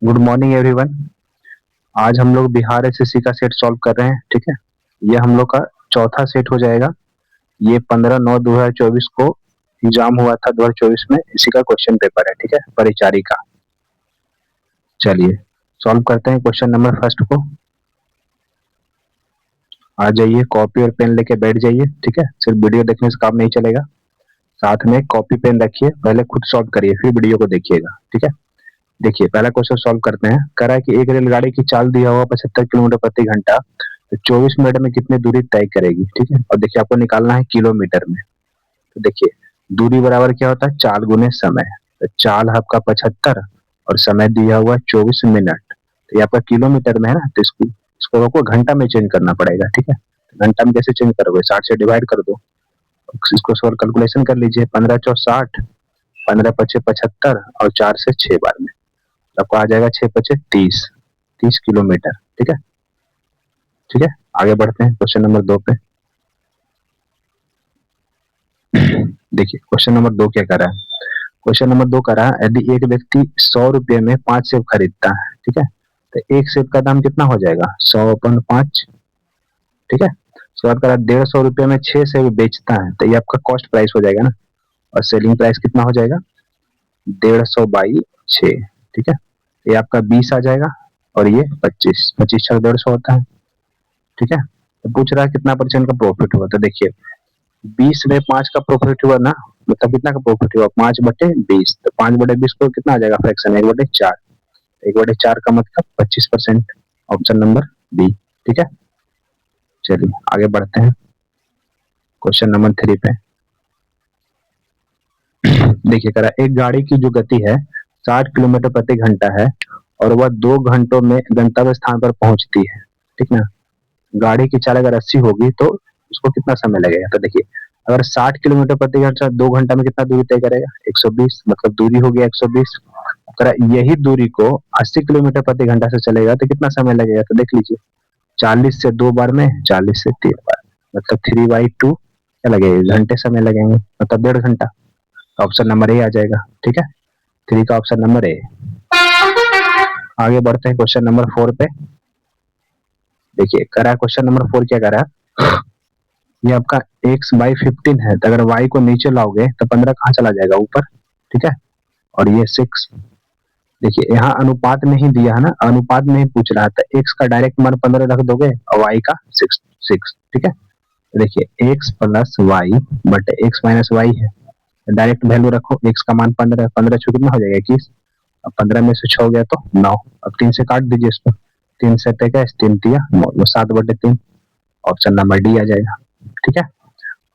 Good morning everyone. आज हम लोग बिहार एसएससी का सेट सॉल्व कर रहे हैं। ठीक है, ये हम लोग का चौथा सेट हो जाएगा। ये 15/9/2024 को एग्जाम हुआ था 2024 में, इसी का क्वेश्चन पेपर है। ठीक है, परिचारी का। चलिए सॉल्व करते हैं क्वेश्चन नंबर फर्स्ट को। आ जाइए, कॉपी और पेन लेके बैठ जाइए। ठीक है, सिर्फ वीडियो देखने से काम नहीं चलेगा, साथ में कॉपी पेन रखिए, पहले खुद सॉल्व करिए फिर वीडियो को देखिएगा। ठीक है, देखिए पहला क्वेश्चन सॉल्व करते हैं। कह रहा है कि एक रेलगाड़ी की चाल दिया हुआ 75 किलोमीटर प्रति घंटा, तो 24 मिनट में कितनी दूरी तय करेगी। ठीक है, और देखिए आपको निकालना है किलोमीटर में। तो देखिए दूरी बराबर क्या होता है, चाल गुने समय। तो चाल है आपका 75 और समय दिया हुआ 24 मिनट, तो ये आपका किलोमीटर में है ना, तो इसको इसको आपको घंटा में चेंज करना पड़ेगा। ठीक है, तो घंटा में कैसे चेंज करोगे, 60 से डिवाइड कर दो। इसको सॉल्व कैलकुलेशन कर लीजिए, 15×4 = 60, 15×5 = 75 और 4 से 6 बार में आपको आ जाएगा 6×5 = 30 किलोमीटर। ठीक है, ठीक है, आगे बढ़ते हैं क्वेश्चन नंबर 2 पे। देखिए क्वेश्चन नंबर 2 क्या कर रहा है। क्वेश्चन नंबर 2 कर रहा है, यदि एक व्यक्ति 100 रुपये में 5 सेब खरीदता है, ठीक है, तो एक सेब का दाम कितना हो जाएगा, 100/5। ठीक है, उसके बाद कर रहा है 150 रुपये में 6 सेब बेचता है, तो ये आपका कॉस्ट प्राइस हो जाएगा ना, और सेलिंग प्राइस कितना हो जाएगा, 150/6। ठीक है, ये आपका 20 आ जाएगा और ये 25, 25×6 = 150 होता है। ठीक है, तो पूछ रहा है कितना परसेंट का प्रॉफिट हुआ। तो देखिए 20 में 5 का प्रॉफिट हुआ ना, मतलब कितना का प्रॉफिट हुआ, 5/20। तो 5/20 को कितना आ जाएगा फ्रैक्शन, 1/4। 1/4 का मतलब 25%। Option number B. ठीक है, चलिए आगे बढ़ते हैं क्वेश्चन नंबर 3 पे। देखिए कह रहा एक गाड़ी की जो गति है 60 किलोमीटर प्रति घंटा है और वह 2 घंटों में गंतव्य स्थान पर पहुंचती है। ठीक ना, गाड़ी की चाल अगर 80 होगी तो उसको कितना समय लगेगा। तो देखिए अगर 60 किलोमीटर प्रति घंटा 2 घंटा में कितना दूरी तय करेगा, 120, मतलब दूरी हो गया 120। अगर यही दूरी को 80 किलोमीटर प्रति घंटा से चलेगा तो कितना समय लगेगा। तो देख लीजिए 40 से 2 बार में, 40 से 3 बार, मतलब 3/2 क्या लगेगा, घंटे समय लगेंगे, मतलब 1.5 घंटा। ऑप्शन नंबर ए आ जाएगा। ठीक है, 3 का ऑप्शन नंबर ए। आगे बढ़ते हैं क्वेश्चन नंबर 4 पे। देखिए करा क्वेश्चन नंबर 4 क्या करा, ये आपका x/15 है, तो अगर y को नीचे लाओगे तो 15 कहाँ चला जाएगा, ऊपर। ठीक है, और ये 6। देखिए यहाँ अनुपात में ही दिया है ना, अनुपात में ही पूछ रहा था, x का डायरेक्ट मान 15 रख दोगे और y का 6। ठीक है, देखिए x + y बटे x - y है, डायरेक्ट वैल्यू रखो, x का मान 15, 15 छू कितना हो जाएगा 21, अब 15 में से 6 हो गया तो 9, अब 3 से काट दीजिए इसको, 3 से 3 × 9, 7/3। ऑप्शन नंबर डी आ जाएगा। ठीक है,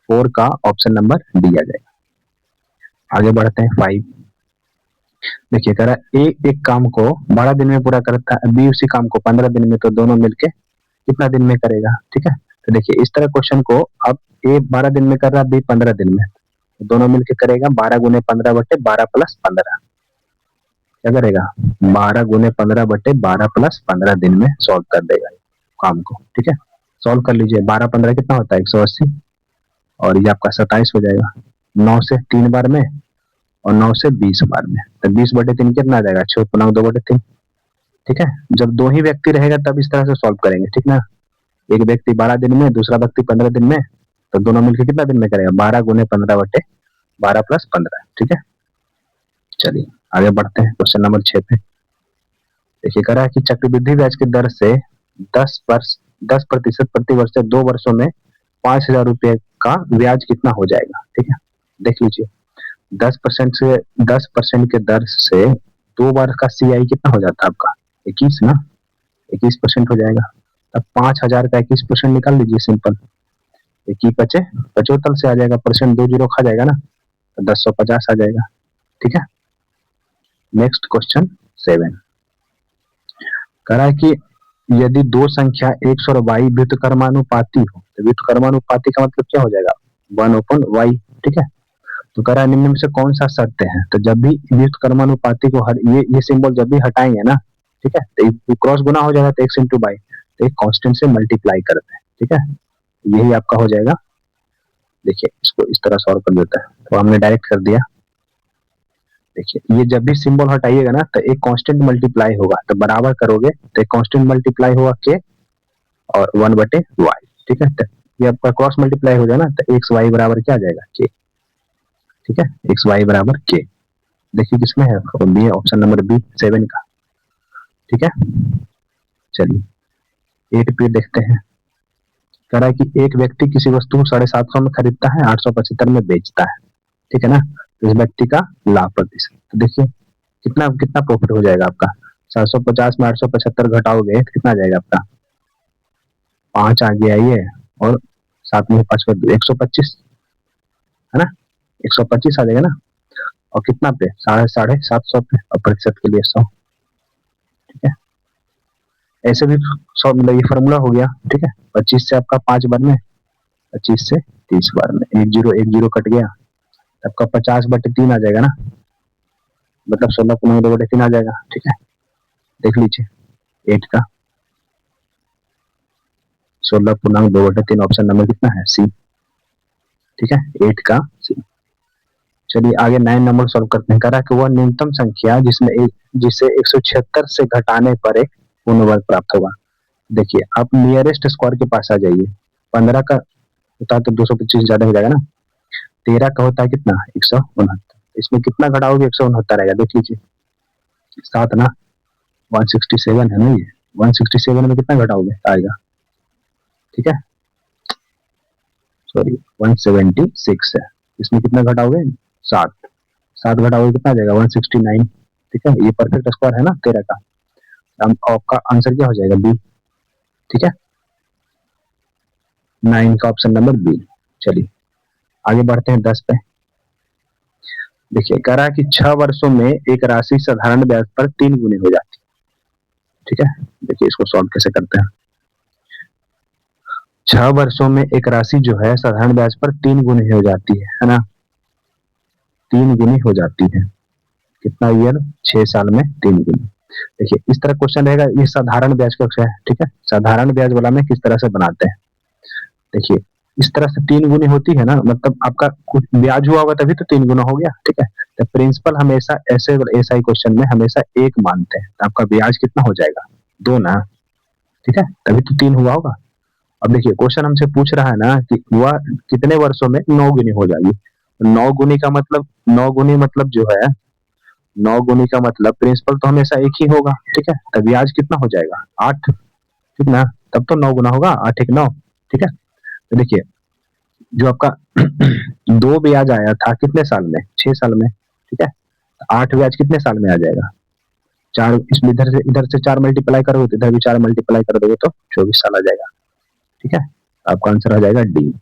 4 का ऑप्शन नंबर डी आ जाएगा। आगे बढ़ते हैं 5। देखिए कह रहा है ए एक काम को 12 दिन में पूरा करता है, बी उसी काम को 15 दिन में, तो दोनों मिलके कितना दिन में करेगा। ठीक है, तो देखिए इस तरह क्वेश्चन को, अब ए 12 दिन में कर रहा है, बी 15 दिन में, तो दोनों मिलके करेगा 12 × 15/12 + 15। क्या करेगा, 12 × 15/12 + 15 दिन में सॉल्व कर देगा काम को। ठीक है, सॉल्व कर लीजिए, 12×15 कितना होता है 180, और ये आपका 27 हो जाएगा। 9 से 3 बार में और 9 से 20 बार में, तो 20/3 कितना आ जाएगा, 6 × 2/3। ठीक है, जब दो ही व्यक्ति रहेगा तब इस तरह से सॉल्व करेंगे। ठीक ना, एक व्यक्ति 12 दिन में, दूसरा व्यक्ति 15 दिन में, तो दोनों मिलकर कितना दिन में करेगा, 12 × 15/12 + 15। ठीक है, चलिए आगे बढ़ते हैं क्वेश्चन नंबर 6 पे। देखिए कह रहा है कि चक्रवृद्धि ब्याज की दर से 10% प्रति वर्ष से 2 वर्षों में 5,000 रुपये का ब्याज कितना हो जाएगा। ठीक है, देख लीजिए 10% के दर से 2 बार का CI कितना हो जाता है आपका, 21 ना, 21% हो जाएगा। अब 5,000 का 21% निकाल लीजिए, सिंपल, 75 से आ जाएगा, परसेंट 2 जीरो खा जाएगा ना, तो 1050 आ जाएगा। ठीक है, नेक्स्ट क्वेश्चन 7 कह रहा है कि यदि दो संख्या x और y व्युत्क्रमानुपाती हो, तो व्युत्क्रमानुपाती का मतलब क्या हो जाएगा, 1/y। ठीक है, तो कह रहा है निम्न में से कौन सा सत्य है। तो जब भी व्युत्क्रमानुपाती को ये सिंबल जब भी हटाएंगे ना, ठीक है, तो क्रॉस गुना हो जाएगा, तो x × y, तो एक कांस्टेंट से मल्टीप्लाई करते हैं। ठीक है, यही आपका हो जाएगा। देखिए इसको इस तरह सॉल्व कर देता है, तो हमने डायरेक्ट कर दिया, देखिए ये जब भी सिंबल हटाइएगा ना तो एक कांस्टेंट मल्टीप्लाई होगा, तो बराबर करोगे तो एक कांस्टेंट मल्टीप्लाई होगा के और 1/y। ठीक है, तो ये आपका क्रॉस मल्टीप्लाई हो जाए ना तो एक्स वाई बराबर क्या आ जाएगा के। ठीक है, एक्स वाई बराबर के। देखिए किसमें है, बी, ऑप्शन नंबर बी 7 का। ठीक है, चलिए 8 पे देखते हैं। कह रहा है कि एक व्यक्ति किसी वस्तु को 750 में खरीदता है, 875 में बेचता है। ठीक है ना, तो इस व्यक्ति का लाभ प्रतिशत, तो देखिए कितना कितना प्रॉफिट हो जाएगा आपका। 750 में 875 घटाओगे तो कितना आ जाएगा आपका, 5 आ गया ये, और साथ में 5 पर 125 है ना, 125 आ जाएगा ना। और कितना पे, 750 पे, और प्रतिशत के लिए 100। ठीक है, ऐसे भी 100 मतलब ये फॉर्मूला हो गया। ठीक है, 25 से आपका 5 बार में, 25 से 30 बार में, एक जीरो कट गया, आपका 50/3 आ जाएगा ना, मतलब 16/2/3 आ जाएगा। ठीक है, देख लीजिए 8 का 16/2/3 ऑप्शन नंबर कितना है, सी। ठीक है, 8 का सी। चलिए आगे 9 नंबर सॉल्व करते हैं। कह रहा है कि वह न्यूनतम संख्या जिसे 176 से घटाने पर एक पूर्ण वर्ग प्राप्त होगा। देखिए आप नियरेस्ट स्क्वायर के पास आ जाइए। 15 का होता है तो 225 ज्यादा हो जाएगा ना। 13 का होता है कितना, 169। इसमें कितना घटाओगे, 169 रहेगा। देख लीजिए 7 ना, 167 है ना, ये 167 में कितना घटाओगे आएगा। ठीक है, सॉरी 176 है, इसमें कितना घटाओगे, 7। 7 घटाओगे कितना आ जाएगा, 169। ठीक है, ये परफेक्ट स्क्वायर है ना 13 का। आपका आंसर क्या हो जाएगा, बी। ठीक है, 9 का ऑप्शन नंबर बी। चलिए आगे बढ़ते हैं 10 पे। देखिए कह रहा है कि 6 वर्षों में एक राशि साधारण ब्याज पर 3 गुनी हो जाती है। ठीक है, देखिए इसको सॉल्व कैसे करते हैं। 6 वर्षों में एक राशि जो है साधारण ब्याज पर 3 गुनी हो जाती है ना, 3 गुनी हो जाती है। कितना ईयर, 6 साल में 3 गुनी। देखिए इस तरह क्वेश्चन रहेगा, ये साधारण ब्याज का है। ठीक है, साधारण ब्याज वाला में किस तरह से बनाते हैं, देखिए इस तरह से 3 गुनी होती है ना, मतलब आपका कुछ ब्याज हुआ होगा तभी तो 3 गुना हो गया। ठीक है, तो प्रिंसिपल हमेशा ऐसे ऐसा ही क्वेश्चन में हमेशा 1 मानते हैं, तो आपका ब्याज कितना हो जाएगा, 2 ना। ठीक है, तभी तो 3 हुआ होगा। अब देखिए क्वेश्चन हमसे पूछ रहा है ना कि वह कितने वर्षों में 9 गुनी हो जाएगी। 9 गुनी का मतलब, 9 गुनी मतलब जो है, 9 गुनी का मतलब प्रिंसिपल तो हमेशा एक ही होगा। ठीक है, तो ब्याज कितना हो जाएगा, 8। ठीक ना, तब तो 9 गुना होगा, 8 एक 9। ठीक है, तो देखिए जो आपका 2 ब्याज आया था कितने साल में, 6 साल में। ठीक है, 8 ब्याज कितने साल में आ जाएगा, 4। इसमें इधर से 4 मल्टीप्लाई करोगे तो इधर भी 4 मल्टीप्लाई कर दोगे तो 24 साल आ जाएगा। ठीक है, आपका आंसर आ जाएगा डी।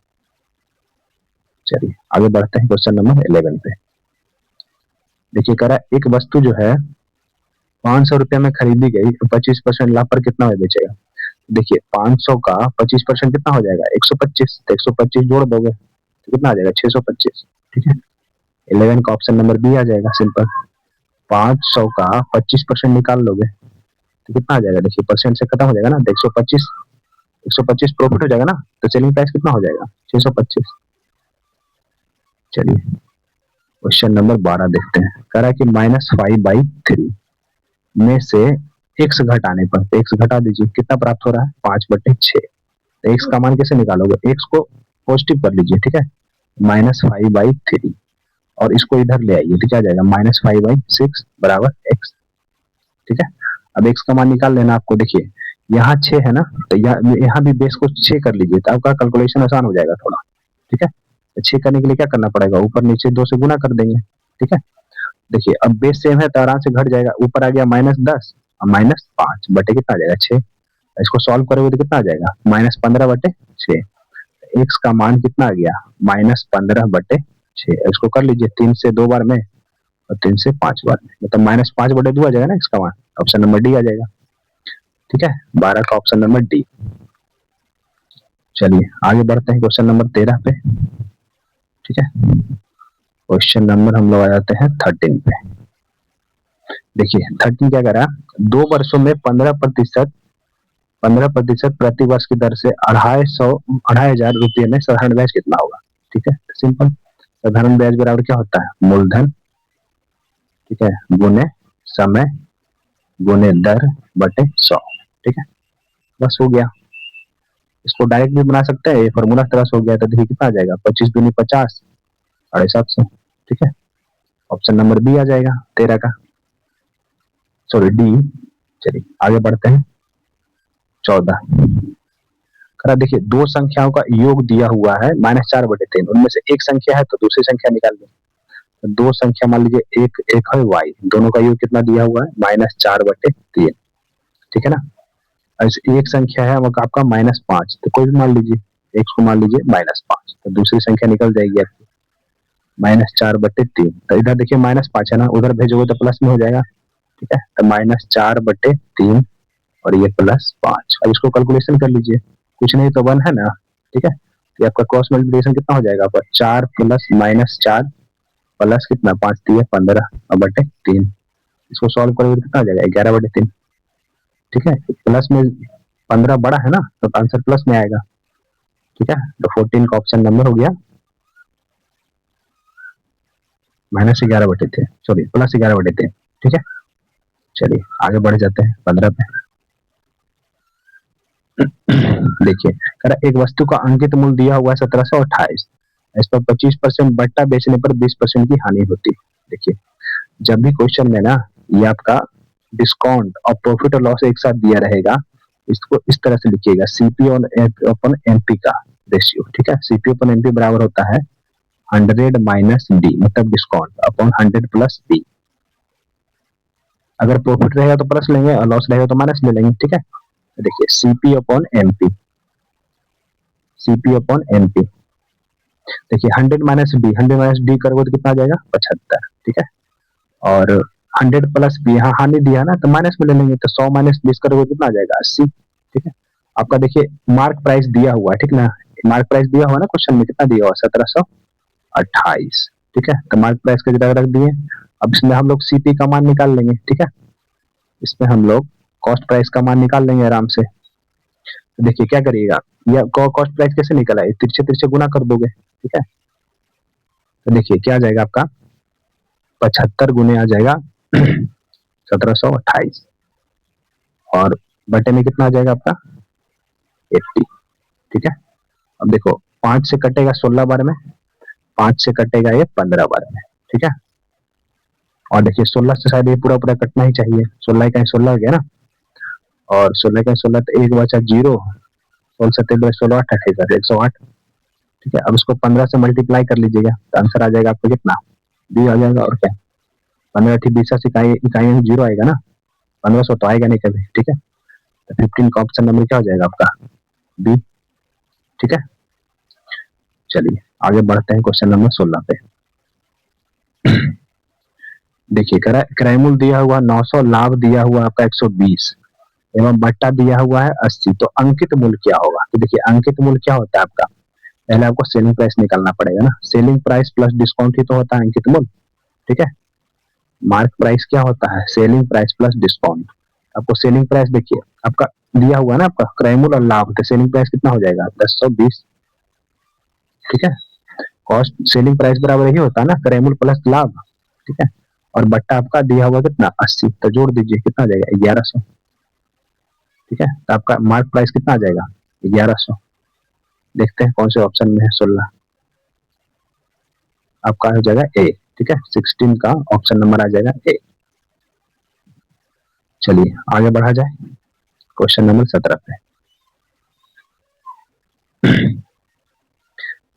चलिए आगे बढ़ते हैं क्वेश्चन नंबर 11 पे। देखिए कह रहा है एक वस्तु जो है 500 रुपया में खरीदी गई तो 25% लाभ पर कितना में बेचेगा। देखिए 500 का 25% कितना हो जाएगा, 125। तो 125 जोड़ दोगे तो कितना आ जाएगा, 625। ठीक है, 11 का ऑप्शन नंबर बी आ जाएगा, सिंपल। 500 का 25% निकाल लोगे तो कितना आ जाएगा, देखिए परसेंट से खत्म हो जाएगा ना, तो 125, 125 प्रॉफिट हो जाएगा ना, तो सेलिंग प्राइस कितना हो जाएगा, 625। चलिए क्वेश्चन नंबर 12 देखते हैं। कह रहा है कि -5/3 में से x घटाने पर, तो x घटा दीजिए, कितना प्राप्त हो रहा है, 5/6। तो x का मान कैसे निकालोगे, x को पॉजिटिव कर लीजिए। ठीक है, -5/3 और इसको इधर ले आइए तो क्या जाएगा, -5/6 बराबर x। ठीक है, अब x का मान निकाल लेना आपको। देखिए यहाँ 6 है ना, तो यहाँ भी बेस को 6 कर लीजिए तो आपका कैलकुलेशन आसान हो जाएगा थोड़ा। ठीक है, तो 6 करने के लिए क्या करना पड़ेगा, ऊपर नीचे 2 से गुना कर देंगे। ठीक है, देखिए अब बेस सेम है तो आराम से घट जाएगा, ऊपर आ गया -10 और -5 बटे कितना आ जाएगा, 6। इसको सॉल्व करोगे तो कितना आ जाएगा, -15/6। एक्स का मान कितना आ गया, -15/6। इसको कर लीजिए 3 से 2 बार में और 3 से 5 बार में, मतलब -5/2 आ जाएगा ना इसका मान, ऑप्शन नंबर डी आ जाएगा। ठीक है, 12 का ऑप्शन नंबर डी। चलिए आगे बढ़ते हैं क्वेश्चन नंबर 13 पे। ठीक है, क्वेश्चन नंबर हम लोग आ जाते हैं 13 पे। देखिए 13 क्या करा, 2 वर्षों में 15% प्रति वर्ष की दर से 2,500 रुपये में साधारण ब्याज कितना होगा। ठीक है, सिंपल, साधारण ब्याज बराबर क्या होता है, मूलधन। ठीक है, गुने समय गुने दर बटे 100। ठीक है, बस हो गया। इसको डायरेक्ट भी बना सकते हैं, ये फॉर्मूला तरह से हो गया। तो देखिए कितना आ जाएगा, 25 दूनी 50, 750। ठीक है, ऑप्शन नंबर बी आ जाएगा 13 का, सॉरी डी। चलिए आगे बढ़ते हैं। 14 करा, देखिए दो संख्याओं का योग दिया हुआ है -4/3, उनमें से एक संख्या है तो दूसरी संख्या निकाल लो। तो दो संख्या मान लीजिए, एक है y, दोनों का योग कितना दिया हुआ है, -4/3। ठीक है ना। एक संख्या है वो आपका -5, तो कोई भी मान लीजिए, एक को मान लीजिए -5, तो दूसरी संख्या निकल जाएगी आपकी -4/3। तो इधर देखिए -5 है ना, उधर भेजोगे तो प्लस में हो जाएगा। ठीक है, तो -4/3 और ये +5। अब इसको कैलकुलेशन कर लीजिए, कुछ नहीं तो 1 है ना। ठीक है, तो आपका क्रॉस मल्टीप्लिकेशन कितना हो जाएगा आपका, 4 प्लस -4 प्लस कितना, 5 दिए 15/3। इसको सॉल्व करोगे तो कितना आ जाएगा, 11/3। ठीक है, प्लस में 15 बड़ा है ना, तो आंसर प्लस में आएगा। ठीक है, तो 14 का ऑप्शन नंबर हो गया -11/3, सॉरी +11/3। ठीक है, चलिए आगे बढ़ जाते हैं 15 पे। देखिए, एक वस्तु का अंकित मूल्य दिया हुआ है 1728, इस पर 25% बट्टा बेचने पर 20% की हानि होती है। देखिए, जब भी क्वेश्चन में ना ये आपका डिस्काउंट और प्रॉफिट और लॉस एक साथ दिया रहेगा, इसको इस तरह से लिखिएगा, सीपी अपन एमपी का रेशियो। ठीक है, सीपी अपन एमपी बराबर होता है 100 माइनस डी, मतलब डिस्काउंट अपॉन 100 प्लस डी। अगर प्रॉफिट रहेगा तो प्लस लेंगे और लॉस रहेगा तो माइनस ले लेंगे। ठीक है, देखिए CP upon MP, CP upon MP. देखिए 100 माइनस डी, 100 माइनस डी करोगे तो कितना आ जाएगा, 75। ठीक है, और 100 प्लस बी, यहाँ हानि दिया ना तो माइनस में ले लेंगे, तो 100 माइनस 20 करोगे कितना आ जाएगा, 80। ठीक है, आपका देखिए मार्क प्राइस दिया हुआ है, ठीक ना, मार्क प्राइस दिया हुआ ना क्वेश्चन में, कितना दिया हुआ, 1728। ठीक है, तो मार्क प्राइस का जगह रख दिए। अब इसमें हम लोग सीपी का मान निकाल लेंगे। ठीक है, इसमें हम लोग कॉस्ट प्राइस का मान निकाल लेंगे आराम से। तो देखिए क्या करिएगा, या कॉस्ट प्राइस कैसे निकला है, तिरछे तिरछे गुना कर दोगे। ठीक है, तो देखिए क्या आ जाएगा आपका, 75 गुने आ जाएगा 1728, और बटे में कितना आ जाएगा आपका 80। ठीक है, अब देखो 5 से कटेगा 16 बार में, 5 से कटेगा ये 15 बार में। ठीक है, और देखिए 16 से शायद ये पूरा पूरा कटना ही चाहिए, 16 का 16 हो गया ना, और 16 का 16 तो एक बचा 0, 16 17 16 8 28 108। ठीक है, अब इसको 15 से मल्टीप्लाई कर लीजिएगा, तो आंसर आ जाएगा आपको कितना, 20 आ जाएगा। और क्या, 15 20 इकाई 0 आएगा ना, 1500 तो आएगा नहीं कभी। ठीक है, तो 15 का ऑप्शन नंबर क्या हो जाएगा आपका, बी। ठीक है, चलिए आगे बढ़ते हैं क्वेश्चन नंबर 16 पे। देखिए क्रय मूल्य दिया हुआ 900, लाभ दिया हुआ आपका 120 एवं बट्टा दिया हुआ है 80, तो अंकित मूल्य क्या होगा। तो देखिए अंकित मूल्य क्या होता है आपका, पहले आपको सेलिंग प्राइस निकालना पड़ेगा ना, सेलिंग प्राइस प्लस डिस्काउंट ही तो होता है अंकित मूल्य। ठीक है, मार्क प्राइस क्या होता है, सेलिंग प्राइस प्लस डिस्काउंट। आपको सेलिंग प्राइस देखिए आपका दिया हुआ ना, आपका क्रय मूल्य और लाभ, तो सेलिंग प्राइस कितना हो जाएगा, 1020। ठीक है, कॉस्ट सेलिंग प्राइस बराबर ही होता है ना, क्रय मूल्य प्लस लाभ। ठीक है, और बट्टा आपका दिया हुआ कितना 80, तो जोड़ दीजिए कितना आ जाएगा 1100। ठीक है, तो आपका मार्क प्राइस कितना आ जाएगा 1100। देखते हैं कौन से ऑप्शन में है 16, आपका हो जाएगा ए। ठीक है, 16 का ऑप्शन नंबर आ जाएगा ए। चलिए आगे बढ़ा जाए क्वेश्चन नंबर 17 पे।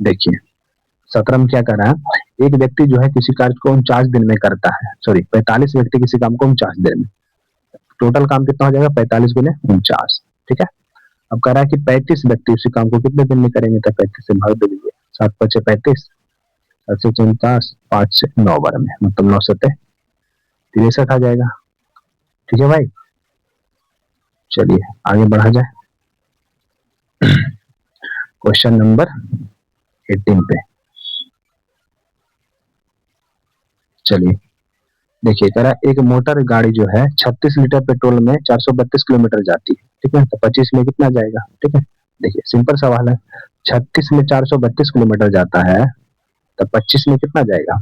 देखिए 17 में क्या कर रहा है, एक व्यक्ति जो है किसी कार्य को 49 दिन में करता है, सॉरी 45 व्यक्ति किसी काम को 49 दिन में, टोटल काम कितना हो जाएगा 45 गुने 49। ठीक है, अब कह रहा है कि 35 व्यक्ति उसी काम को कितने दिन में करेंगे, तो 35 से भाग दे दीजिए, 7 5 35, 7 से 49, 5 से 9 बार में, मतलब 9 7 63 आ जाएगा। ठीक है भाई, चलिए आगे बढ़ा जाए क्वेश्चन नंबर 18 पे। चलिए देखिए कह रहा एक मोटर गाड़ी जो है 36 लीटर पेट्रोल में 432 किलोमीटर जाती है। ठीक है, तो 25 में कितना जाएगा। ठीक है, देखिए सिंपल सवाल है, 36 में 432 किलोमीटर जाता है, तो 25 में कितना जाएगा,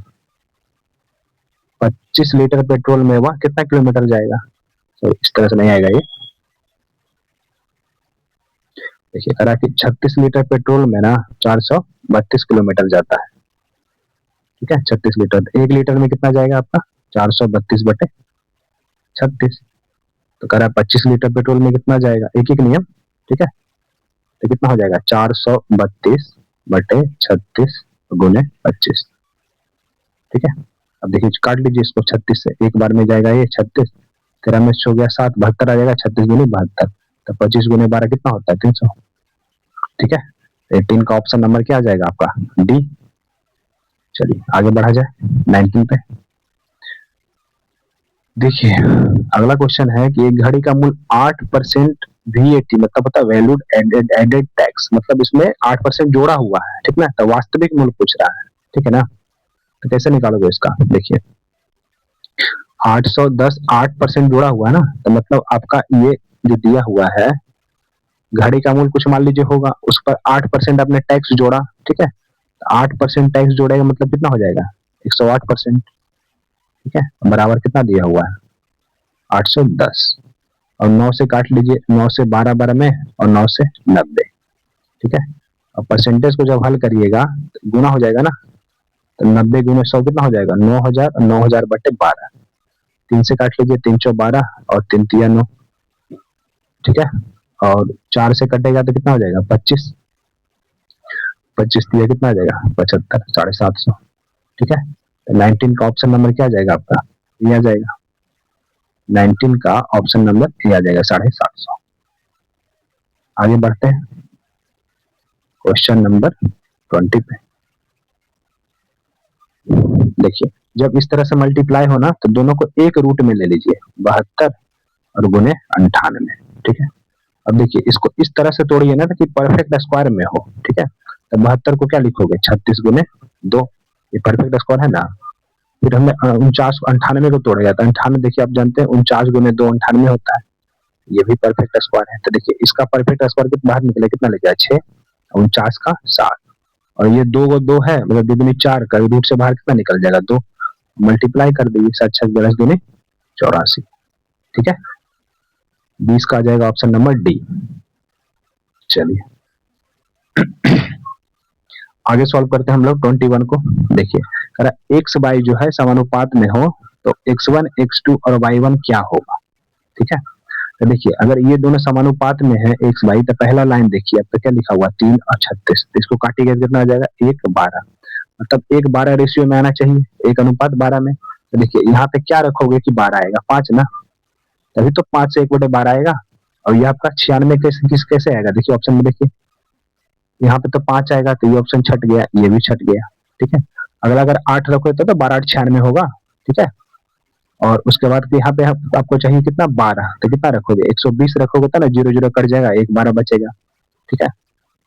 25 लीटर पेट्रोल में वह कितना किलोमीटर जाएगा? तो इस तरह से नहीं आएगा ये। देखिए करा कि 36 लीटर पेट्रोल में ना 432 किलोमीटर जाता है। ठीक है, 36 लीटर, 1 लीटर में कितना जाएगा आपका? 432 बटे 36। तो कह रहा है 25 लीटर पेट्रोल में कितना जाएगा? एक एक नियम। ठीक है, तो कितना हो जाएगा? 432 बटे 36 गुने 25। ठीक है, अब देखिए काट लीजिए इसको 36 से, एक बार में जाएगा ये 36, 13 में हो गया 7, 72 आ जाएगा, 36 गुने 72, तो 25 गुने 12 कितना होता है? 300। ठीक है, 18 का ऑप्शन नंबर क्या आ जाएगा आपका? डी। चलिए आगे बढ़ा जाए 19 पे। देखिए अगला क्वेश्चन है कि एक घड़ी का मूल्य 8% VAT, मतलब होता है वैल्यूड एडेड टैक्स, मतलब इसमें 8% जोड़ा हुआ है। ठीक ना, तो वास्तविक मूल्य पूछ रहा है। ठीक है ना, तो कैसे निकालोगे इसका? देखिए 810 8% जोड़ा हुआ है ना, तो मतलब आपका ये जो दिया हुआ है घड़ी का मूल्य कुछ मान लीजिए होगा, उस पर 8% आपने टैक्स जोड़ा। ठीक है, 8% टैक्स जोड़ेगा मतलब कितना हो जाएगा? 108%। ठीक है, बराबर कितना दिया हुआ है? 810, और 9 से काट लीजिए, 9 से 12 12 में, और 9 से 90। ठीक है, अब परसेंटेज को जब हल करिएगा तो गुना हो जाएगा ना, तो 90 गुने 100 कितना हो जाएगा? 9000, और 9000 बटे 12, 3 से काट लीजिए, 3 चौ 12, और 3 तिया 9। ठीक है, और 4 से कटेगा तो कितना हो जाएगा? 25, 25 तिया कितना आ जाएगा? 75, 750। ठीक है, तो 19 का ऑप्शन नंबर क्या आ जाएगा आपका? ये आ जाएगा 19 का ऑप्शन नंबर ये आ जाएगा 750। आगे बढ़ते हैं क्वेश्चन नंबर 20 पे। देखिए जब इस तरह से मल्टीप्लाई हो ना, तो दोनों को एक रूट में ले लीजिए, 72 और गुने 98। ठीक है, अब देखिए इसको इस तरह से तोड़िए ना कि परफेक्ट स्क्वायर में हो। ठीक है, तो 72 को क्या लिखोगे? 36 गुने 2, ये परफेक्ट स्क्वायर है ना। फिर हमने 49 98 को तोड़ा जाता है, 98 देखिए आप जानते हैं 49 गुने 2 98 होता है, ये भी परफेक्ट स्क्वायर है। तो देखिए इसका परफेक्ट स्क्वायर कितना बाहर निकले? कितना लेके 6, 49 का 7, और ये 2 है, मतलब 2 दूनी 4 का रूट से बाहर कितना निकल जाएगा? 2, मल्टीप्लाई कर दीजिए, 7 6 12 दूनी 84। ठीक है, 20 का आ जाएगा ऑप्शन नंबर डी। चलिए आगे सॉल्व करते हैं हम लोग 21 को। देखिए अगर एक्स वाई जो है समानुपात में हो तो x1 x2 और y1 क्या होगा? ठीक है, तो देखिए अगर ये दोनों समानुपात में है एक्स वाई, तो पहला लाइन देखिए अब तो क्या लिखा हुआ? 3 और 36, तो इसको काटिएगा कितना आ जाएगा? 1 12, मतलब 1 12 रेशियो में आना चाहिए, 1 अनुपात 12 में। तो देखिए यहाँ पे क्या रखोगे कि 12 आएगा? 5 ना, तभी तो 5 से 1 बटे 12 आएगा। और ये आपका 96 कैसे आएगा? देखिए ऑप्शन में देखिए, यहाँ पे तो 5 आएगा, तो ये ऑप्शन छट गया, ये भी छट गया। ठीक है, अगला अगर 8 रखोगे तो 12 8 96 होगा। ठीक है, और उसके बाद यहाँ पे आपको चाहिए कितना? 12, तो कितना रखोगे? 120 रखोगे तो ना 0 0 कट जाएगा, 1 12 बचेगा। ठीक है,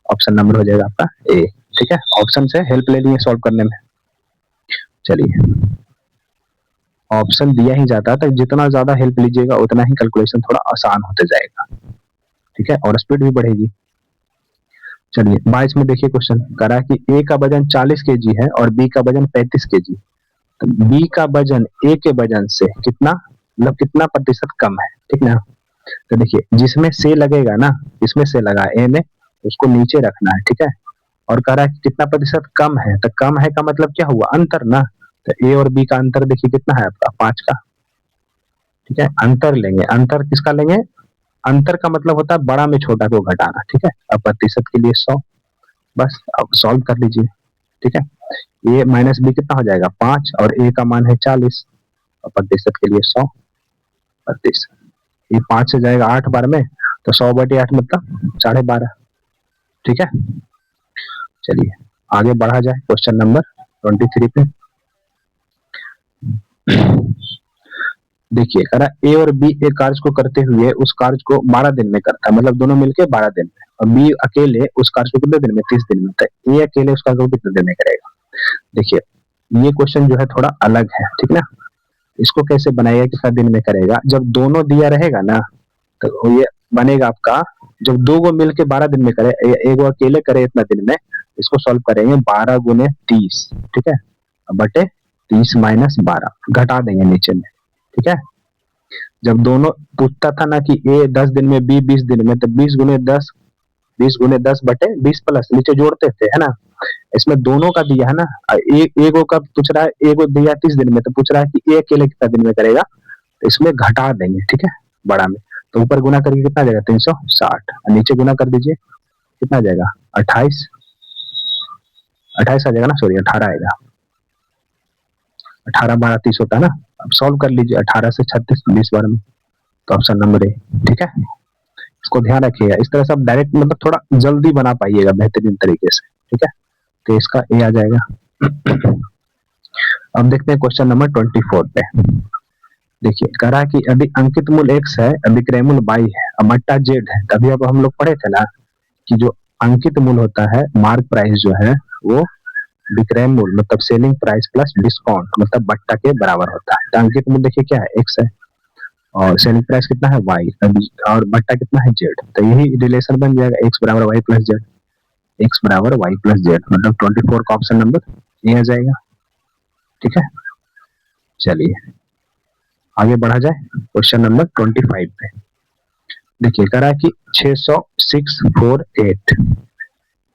ऑप्शन नंबर हो जाएगा आपका ए। ठीक है, ऑप्शन से हेल्प ले लिए सॉल्व करने में। चलिए ऑप्शन दिया ही जाता है, तो जितना ज्यादा हेल्प लीजिएगा उतना ही कैलकुलेशन थोड़ा आसान होते जाएगा। ठीक है, और स्पीड भी बढ़ेगी। चलिए 22 में देखिए क्वेश्चन करा कि ए का वजन 40 केजी है और बी का वजन 35 केजी, तो बी का वजन ए के वजन से कितना, मतलब कितना प्रतिशत कम है? ठीक ना, तो देखिए जिसमें से लगेगा ना, इसमें से लगा ए में, उसको नीचे रखना है। ठीक है, और कह रहा है कि कितना प्रतिशत कम है, तो कम है का मतलब क्या हुआ? अंतर ना, तो ए और बी का अंतर देखिए कितना है आपका? 5 का। ठीक है, अंतर लेंगे, अंतर किसका लेंगे? अंतर का मतलब होता है बड़ा में छोटा को घटाना। ठीक है, अब प्रतिशत के लिए 100, बस अब सॉल्व कर लीजिए। ठीक है, ए माइनस बी कितना हो जाएगा? 5, और ए का मान है 40, और प्रतिशत के लिए 100 प्रतिशत। ये 5 से जाएगा 8 बार में, तो 100 बटे 8 मतलब 12.5। ठीक है, चलिए आगे बढ़ा जाए क्वेश्चन नंबर 23 पे। देखिए करा ए और बी एक कार्य को करते हुए उस कार्य को 12 दिन में करता है, मतलब दोनों मिलके 12 दिन में, और बी अकेले उस कार्य को कितने दिन में? 30 दिन में। तो ए अकेले उस कार्य को कितने दिन में करेगा? देखिए ये क्वेश्चन जो है थोड़ा अलग है। ठीक ना, इसको कैसे बनाएगा, कितना दिन में करेगा? जब दोनों दिया रहेगा ना, तो ये बनेगा आपका, जब दो गो मिलके 12 दिन में करे, एक गो अकेले करे इतना दिन में, इसको सॉल्व करेंगे 12 गुने 30। ठीक है, बटे 30 माइनस 12 घटा देंगे नीचे में, ठीक है। जब दोनों पूछता था ना कि ए 10 दिन में, बी 20 दिन में, तो 20 गुने 10 बटे 20 प्लस नीचे जोड़ते थे, है ना। इसमें दोनों का दिया है ना, एगो का पूछ रहा है, एगो दिया 30 दिन में, तो पूछ रहा है कि ए अकेले कितना दिन में करेगा, तो इसमें घटा देंगे, ठीक है, बड़ा में। तो ऊपर गुना करके कितना आ जाएगा 360, नीचे गुना कर दीजिए, कितना आ जाएगा 28, 28 आ जाएगा ना, सॉरी 18 आएगा, 18 12 30 होता है ना। अब सॉल्व कर लीजिए, 18 से 36 20 बार में, तो ऑप्शन नंबर ए, ठीक है। इसको ध्यान रखिएगा, इस तरह से आप डायरेक्ट मतलब थोड़ा जल्दी बना पाइएगा बेहतरीन तरीके से, ठीक है। तो इसका ए आ जाएगा। अब देखते हैं क्वेश्चन नंबर 24 पे। देखिए कह रहा है कि अभी अंकित मूल x है, अभी क्रय मूल y है, अब मट्टा z है। तभी अब हम लोग पढ़े थे ना कि जो अंकित मूल होता है, मार्क प्राइस जो है, वो विक्रय मूल मतलब सेलिंग प्राइस प्लस डिस्काउंट मतलब बट्टा के बराबर होता है। तो अंकित मूल देखिए क्या है, x है, और सेलिंग प्राइस कितना है y, और बट्टा कितना है z। तो यही रिलेशन बन जाएगा, x बराबर y प्लस z, x बराबर y प्लस z, मतलब 24 का ऑप्शन नंबर ए आ जाएगा, ठीक है। चलिए आगे बढ़ा जाए क्वेश्चन नंबर 25 पे। देखिए कह रहा है कि 60648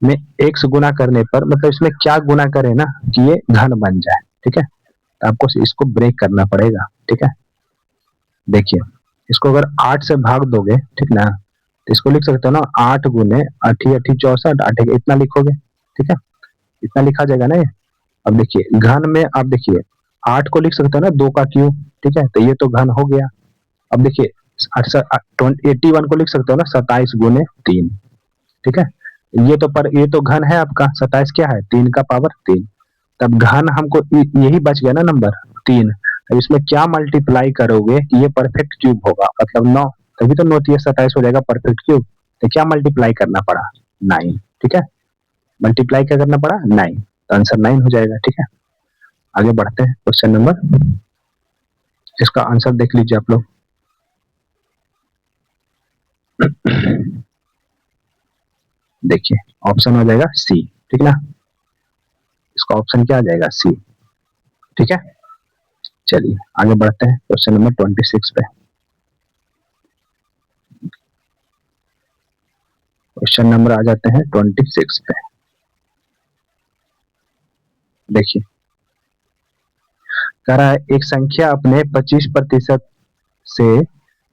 में x गुना करने पर, मतलब इसमें क्या गुना करे ना कि ये घन बन जाए, ठीक है। तो आपको इसको ब्रेक करना पड़ेगा, ठीक है। देखिए इसको अगर 8 से भाग दोगे, ठीक ना, तो इसको लिख सकते हो ना 8 गुने 8 8 64, 8 इतना लिखोगे, ठीक है, इतना लिखा जाएगा ना ये। अब देखिए घन में आप देखिए 8 को लिख सकते हो ना 2 का क्यूब, ठीक है, तो ये तो घन हो गया। अब देखिए 81 को लिख सकते हो ना 27 गुने 3, ठीक है। ये तो पर ये तो घन है आपका, 27 क्या है 3 का पावर 3। तब घन हमको यही बच गया ना नंबर 3। अब इसमें क्या मल्टीप्लाई करोगे कि ये परफेक्ट क्यूब होगा, मतलब 9, तभी तो 9 27 हो जाएगा परफेक्ट क्यूब। तो क्या मल्टीप्लाई करना पड़ा 9, ठीक है, मल्टीप्लाई क्या करना पड़ा 9, तो आंसर 9 हो जाएगा, ठीक है। आगे बढ़ते हैं क्वेश्चन नंबर, इसका आंसर देख लीजिए आप लोग। देखिए ऑप्शन हो जाएगा सी, ठीक ना, इसका ऑप्शन क्या आ जाएगा सी, ठीक है। चलिए आगे बढ़ते हैं क्वेश्चन नंबर 26 पे। क्वेश्चन नंबर आ जाते हैं 26 पे। देखिए कह रहा है एक संख्या अपने 25% से,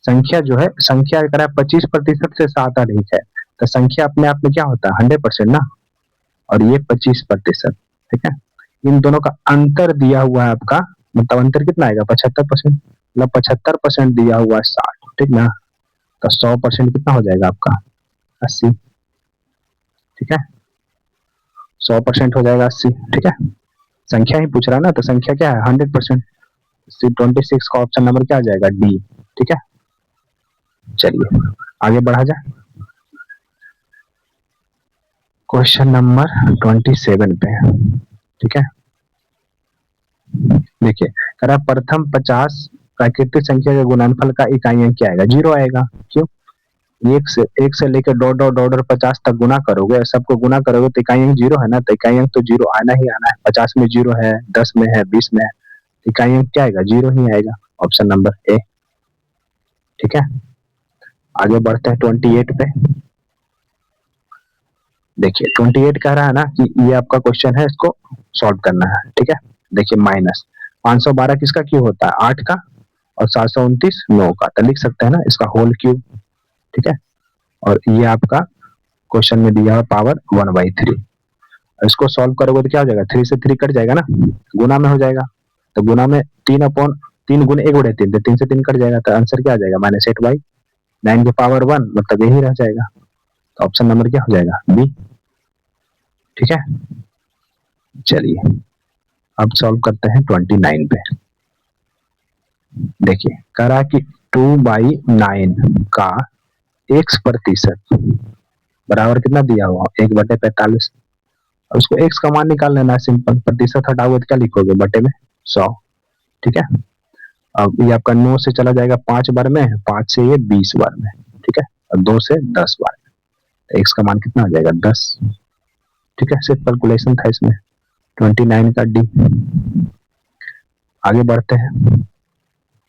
संख्या जो है, संख्या कह रहा है 25% से 7 अधिक है, तो संख्या अपने आप में क्या होता है 100% ना, और ये 25%, ठीक है। इन दोनों का अंतर दिया हुआ है आपका, मतलब अंतर कितना आएगा 75%, मतलब 75% दिया हुआ है 60, ठीक ना। तो 100% कितना हो जाएगा आपका 80, ठीक है, 100% हो जाएगा 80, ठीक है। संख्या ही पूछ रहा है ना, तो संख्या क्या है 100%। 26 का ऑप्शन नंबर क्या आ जाएगा डी, ठीक है। चलिए आगे बढ़ा जाए क्वेश्चन नंबर 27 पे, ठीक है। देखिए कह रहा प्रथम 50 प्राकृतिक संख्या के गुणनफल का इकाई अंक क्या आएगा, 0 आएगा। क्यों, एक से लेकर डॉट डॉट डॉट 50 तक गुना करोगे, सबको गुना करोगे तो इकाई अंक 0 है ना, तो इकाई अंक तो 0 आना ही आना है। 50 में 0 है, 10 में है, 20 में है, इकाई अंक क्या आएगा 0 ही आएगा, ऑप्शन नंबर ए, ठीक है। आगे बढ़ते हैं 28 पे। देखिए 28 कह रहा है ना कि ये आपका क्वेश्चन है, इसको सॉल्व करना है, ठीक है। देखिए माइनस 512 किसका क्यूब होता है 8 का, और 729 9 का, तो लिख सकते हैं ना इसका होल क्यूब, ठीक है। और ये आपका क्वेश्चन में दिया है पावर 1/3। इसको सॉल्व करोगे तो क्या हो जाएगा, 3 से 3 कट जाएगा ना, गुना में हो जाएगा, तो गुना में 3 गुने 1/3, तो 3 से 3 कट जाएगा, तो आंसर क्या आ जाएगा -8/9 के पावर 1, मतलब यही रह जाएगा। तो ऑप्शन नंबर क्या हो जाएगा बी, ठीक है। चलिए अब सॉल्व करते हैं 29 पे। देखिए कह रहा कि 2/9 का x% बराबर कितना दिया हुआ 1/45। उसको x का मान निकाल लेना है, सिंपल, प्रतिशत हटाओगे तो क्या लिखोगे बटे में 100, ठीक है। अब ये आपका 9 से चला जाएगा 5 बार में, 5 से ये 20 बार में, ठीक है, और 2 से 10 बार में, तो x का मान कितना आ जाएगा 10, ठीक है। सिर्फ कैलकुलेशन था इसमें, 29 का डी। आगे बढ़ते हैं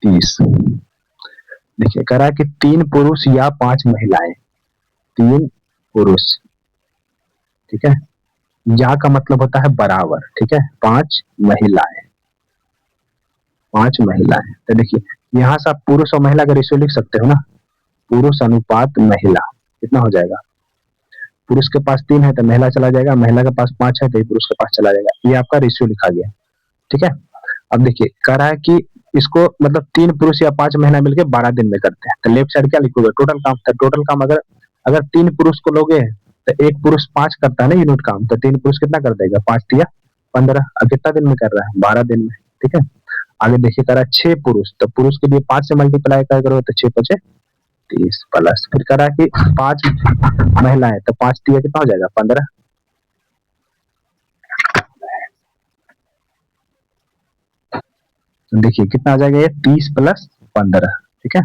30। देखिए कह रहा है कि 3 पुरुष या 5 महिलाएं, 3 पुरुष, ठीक है, या का मतलब होता है बराबर, ठीक है, 5 महिलाएं, 5 महिलाएं। तो देखिए यहाँ से आप पुरुष और महिला का रेशियो लिख सकते हो ना, पुरुष अनुपात महिला कितना हो जाएगा, पुरुष के पास 3 है तो महिला चला जाएगा, महिला के पास 5 है तो पुरुष के पास चला जाएगा, ये आपका रेशियो लिखा गया, ठीक है। अब देखिए कह रहा है कि इसको मतलब 3 पुरुष या 5 महिला मिलकर 12 दिन में करते हैं, तो लेफ्ट साइड क्या लिखोगे, टोटल काम। तो टोटल काम अगर अगर 3 पुरुष को लोगे तो एक पुरुष 5 करता है ना यूनिट काम, तो 3 पुरुष कितना कर देगा, 5 दिया 15, अब कितना दिन में कर रहा है, 12 दिन में, ठीक है। आगे देखिए कह रहा है 6 पुरुष, तो पुरुष के लिए 5 से मल्टीप्लाई कर करो तो 6 5 30 प्लस, फिर कह रहा है कि 5 महिलाएं, तो 5 दिया कितना हो जाएगा 15, तो देखिए कितना आ जाएगा ये 30 प्लस 15, ठीक है।